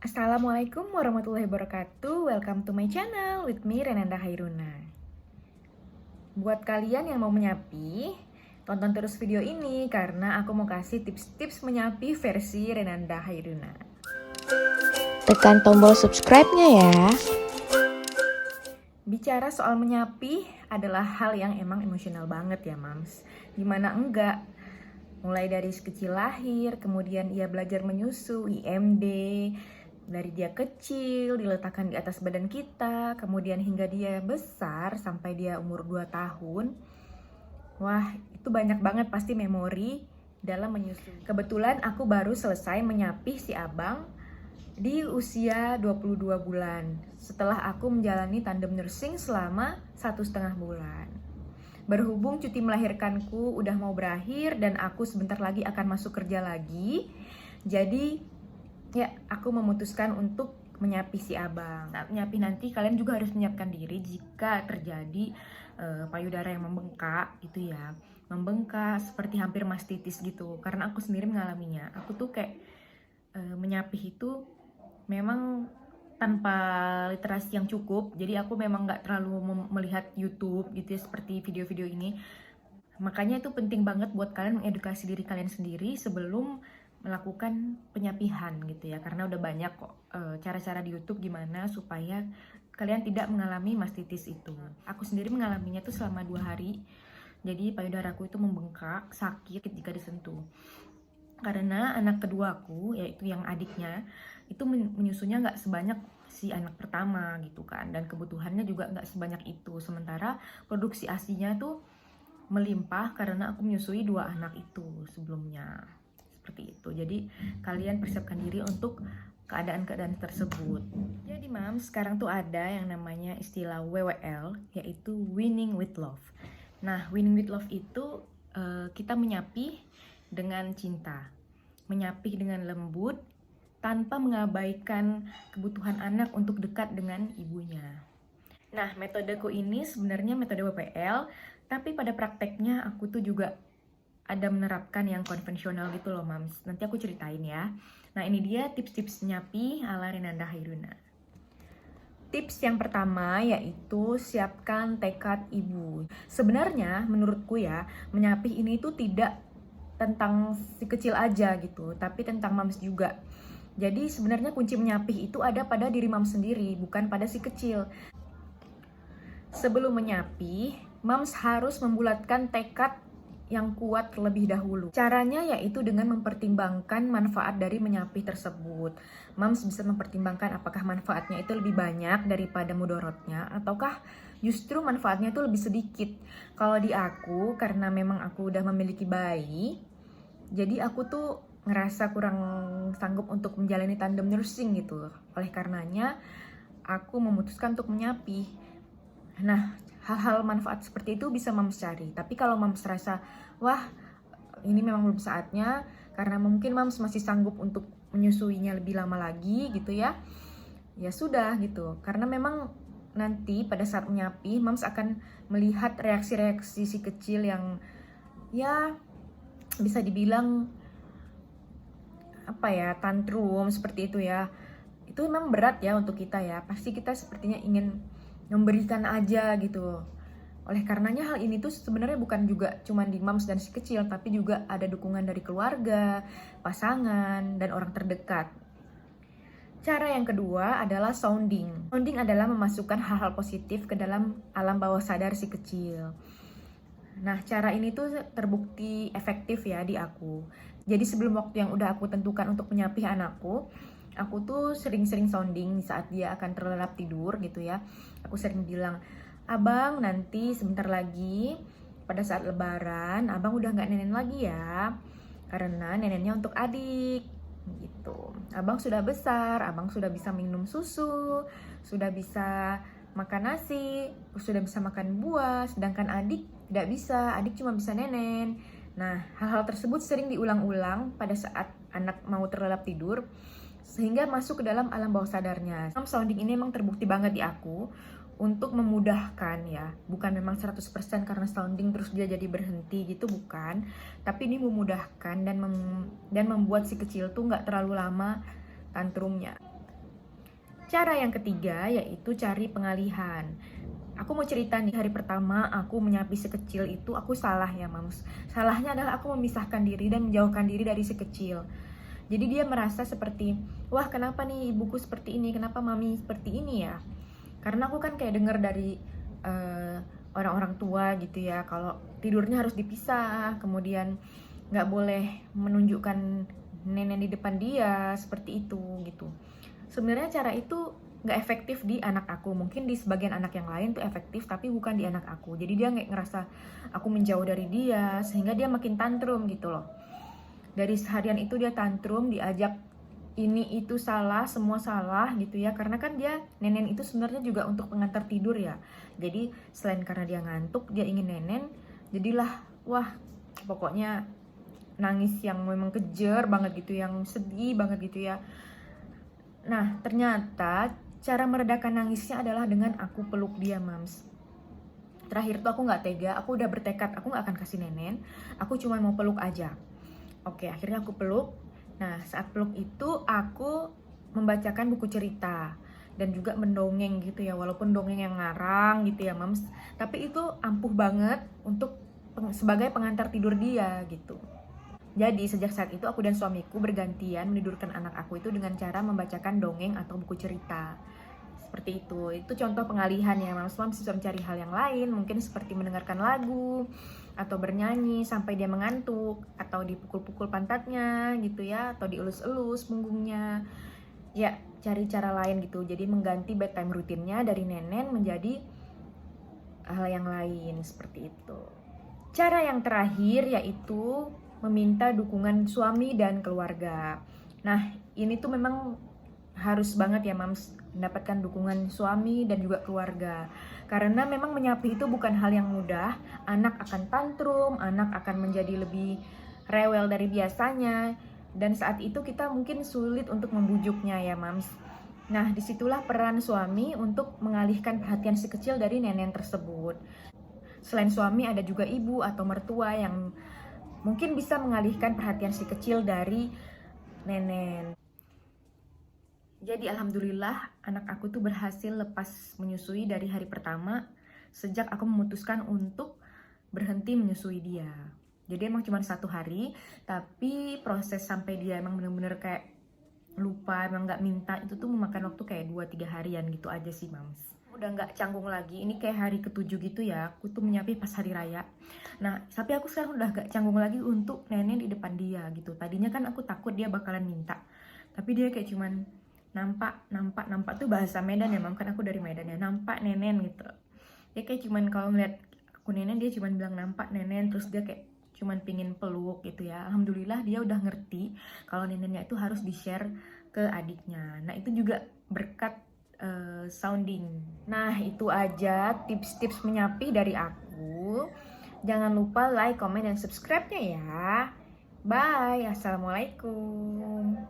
Assalamualaikum warahmatullahi wabarakatuh. Welcome to my channel with me Renanda Hairuna. Buat kalian yang mau menyapi, tonton terus video ini karena aku mau kasih tips-tips menyapi versi Renanda Hairuna. Tekan tombol subscribe-nya ya. Bicara soal menyapi adalah hal yang emang emosional banget ya mams. Gimana enggak? Mulai dari sekecil lahir, kemudian ia belajar menyusu, IMD, dari dia kecil, diletakkan di atas badan kita, kemudian hingga dia besar sampai dia umur 2 tahun. Wah, itu banyak banget pasti memori dalam menyusu. Kebetulan aku baru selesai menyapih si abang di usia 22 bulan. Setelah aku menjalani tandem nursing selama 1,5 bulan. Berhubung cuti melahirkanku udah mau berakhir dan aku sebentar lagi akan masuk kerja lagi. Jadi ya aku memutuskan untuk menyapih si abang. Saat menyapih nanti kalian juga harus menyiapkan diri jika terjadi payudara yang membengkak gitu ya. Membengkak seperti hampir mastitis gitu. Karena aku sendiri mengalaminya. Aku tuh kayak menyapih itu memang tanpa literasi yang cukup, jadi aku memang nggak terlalu melihat YouTube gitu ya, seperti video-video ini. Makanya itu penting banget buat kalian mengedukasi diri kalian sendiri sebelum melakukan penyapihan gitu ya, karena udah banyak kok cara-cara di YouTube gimana supaya kalian tidak mengalami mastitis itu. Aku sendiri mengalaminya tuh selama 2 hari, jadi payudaraku itu membengkak, sakit jika disentuh. Karena anak keduaku, yaitu yang adiknya, itu menyusunya nggak sebanyak si anak pertama gitu kan, dan kebutuhannya juga nggak sebanyak itu. Sementara produksi ASI-nya tuh melimpah karena aku menyusui 2 anak itu sebelumnya. Seperti itu. Jadi kalian persiapkan diri untuk keadaan-keadaan tersebut. Jadi mam, sekarang tuh ada yang namanya istilah WWL, yaitu winning with love. Nah, winning with love itu kita menyapih dengan cinta, menyapih dengan lembut, tanpa mengabaikan kebutuhan anak untuk dekat dengan ibunya. Nah, metodeku ini sebenarnya metode WPL, tapi pada prakteknya aku tuh juga ada menerapkan yang konvensional gitu loh, Mams. Nanti aku ceritain ya. Nah, ini dia tips-tips menyapi ala Renanda Hairuna. Tips yang pertama yaitu siapkan tekad ibu. Sebenarnya menurutku ya, menyapih ini tuh tidak tentang si kecil aja gitu, tapi tentang mams juga. Jadi sebenarnya kunci menyapih itu ada pada diri mams sendiri, bukan pada si kecil. Sebelum menyapih, mams harus membulatkan tekad yang kuat terlebih dahulu. Caranya yaitu dengan mempertimbangkan manfaat dari menyapih tersebut. Mams bisa mempertimbangkan apakah manfaatnya itu lebih banyak daripada mudorotnya, ataukah justru manfaatnya itu lebih sedikit. Kalau di aku, karena memang aku udah memiliki bayi, jadi aku tuh ngerasa kurang sanggup untuk menjalani tandem nursing gitu. Oleh karenanya aku memutuskan untuk menyapih. Nah, hal-hal manfaat seperti itu bisa mams cari. Tapi kalau mams rasa, wah ini memang belum saatnya, karena mungkin mams masih sanggup untuk menyusuinya lebih lama lagi gitu ya, ya sudah gitu. Karena memang nanti pada saat menyapih, mams akan melihat reaksi-reaksi si kecil yang ya bisa dibilang apa ya, tantrum seperti itu ya. Itu memang berat ya untuk kita ya. Pasti kita sepertinya ingin memberikan aja gitu. Oleh karenanya hal ini tuh sebenarnya bukan juga cuma di mams dan si kecil, tapi juga ada dukungan dari keluarga, pasangan, dan orang terdekat. Cara yang kedua adalah sounding. Sounding adalah memasukkan hal-hal positif ke dalam alam bawah sadar si kecil. Nah, cara ini tuh terbukti efektif ya di aku. Jadi sebelum waktu yang udah aku tentukan untuk menyapih anakku, aku tuh sering-sering sounding saat dia akan terlelap tidur gitu ya. Aku sering bilang, abang nanti sebentar lagi pada saat lebaran, abang udah gak nenen lagi ya. Karena nenennya untuk adik gitu. Abang sudah besar, abang sudah bisa minum susu, sudah bisa makan nasi, sudah bisa makan buah, sedangkan adik tidak bisa, adik cuma bisa nenen. Nah, hal-hal tersebut sering diulang-ulang pada saat anak mau terlelap tidur, sehingga masuk ke dalam alam bawah sadarnya. Sounding ini memang terbukti banget di aku untuk memudahkan ya, bukan memang 100% karena sounding terus dia jadi berhenti gitu, bukan. Tapi ini memudahkan dan membuat si kecil tuh nggak terlalu lama tantrumnya. Cara yang ketiga yaitu cari pengalihan. Aku mau cerita nih, hari pertama aku menyapi si kecil itu aku salah ya Mams. Salahnya adalah aku memisahkan diri dan menjauhkan diri dari si kecil. Jadi dia merasa seperti, wah kenapa nih ibuku seperti ini, kenapa mami seperti ini ya. Karena aku kan kayak denger dari orang-orang tua gitu ya, kalau tidurnya harus dipisah, kemudian nggak boleh menunjukkan nenek di depan dia, seperti itu gitu. Sebenarnya cara itu nggak efektif di anak aku, mungkin di sebagian anak yang lain tuh efektif, tapi bukan di anak aku. Jadi dia nggak ngerasa aku menjauh dari dia, sehingga dia makin tantrum gitu loh. Dari seharian itu dia tantrum, diajak ini itu salah, semua salah gitu ya, karena kan dia nenen itu sebenarnya juga untuk pengantar tidur ya. Jadi selain karena dia ngantuk, dia ingin nenen, jadilah wah pokoknya nangis yang memang kejer banget gitu, yang sedih banget gitu ya. Nah ternyata cara meredakan nangisnya adalah dengan aku peluk dia Mams. Terakhir tuh aku nggak tega, aku udah bertekad aku nggak akan kasih nenen, aku cuma mau peluk aja. Oke, akhirnya aku peluk. Nah saat peluk itu aku membacakan buku cerita dan juga mendongeng gitu ya, walaupun dongeng yang ngarang gitu ya Mams, tapi itu ampuh banget untuk sebagai pengantar tidur dia gitu. Jadi sejak saat itu aku dan suamiku bergantian menidurkan anak aku itu dengan cara membacakan dongeng atau buku cerita. Seperti itu. Itu contoh pengalihan ya. Mams bisa mencari hal yang lain, mungkin seperti mendengarkan lagu atau bernyanyi sampai dia mengantuk, atau dipukul-pukul pantatnya gitu ya, atau dielus-elus punggungnya. Ya, cari cara lain gitu. Jadi mengganti bedtime rutinnya dari nenen menjadi hal yang lain seperti itu. Cara yang terakhir yaitu meminta dukungan suami dan keluarga. Nah, ini tuh memang harus banget ya Mams mendapatkan dukungan suami dan juga keluarga. Karena memang menyapi itu bukan hal yang mudah. Anak akan tantrum, anak akan menjadi lebih rewel dari biasanya. Dan saat itu kita mungkin sulit untuk membujuknya ya Mams. Nah, disitulah peran suami untuk mengalihkan perhatian si kecil dari nenen tersebut. Selain suami ada juga ibu atau mertua yang mungkin bisa mengalihkan perhatian si kecil dari nenen. Jadi alhamdulillah anak aku tuh berhasil lepas menyusui dari hari pertama sejak aku memutuskan untuk berhenti menyusui dia. Jadi emang cuma 1 hari, tapi proses sampai dia emang bener-bener kayak lupa, emang gak minta, itu tuh memakan waktu kayak 2-3 harian gitu aja sih Mams. Udah gak canggung lagi, ini kayak hari ke-7 gitu ya, aku tuh menyapi pas hari raya. Nah, tapi aku sekarang udah gak canggung lagi untuk nenek di depan dia gitu. Tadinya kan aku takut dia bakalan minta, tapi dia kayak cuman nampak tuh bahasa Medan ya Mam, kan aku dari Medan ya, nampak nenen gitu. Dia kayak cuman kalau ngeliat aku nenen, dia cuman bilang nampak nenen, terus dia kayak cuman pingin peluk gitu ya. Alhamdulillah dia udah ngerti kalau nenennya itu harus di-share ke adiknya. Nah itu juga berkat sounding. Nah itu aja tips-tips menyapi dari aku. Jangan lupa like, comment, dan subscribe-nya ya. Bye, assalamualaikum.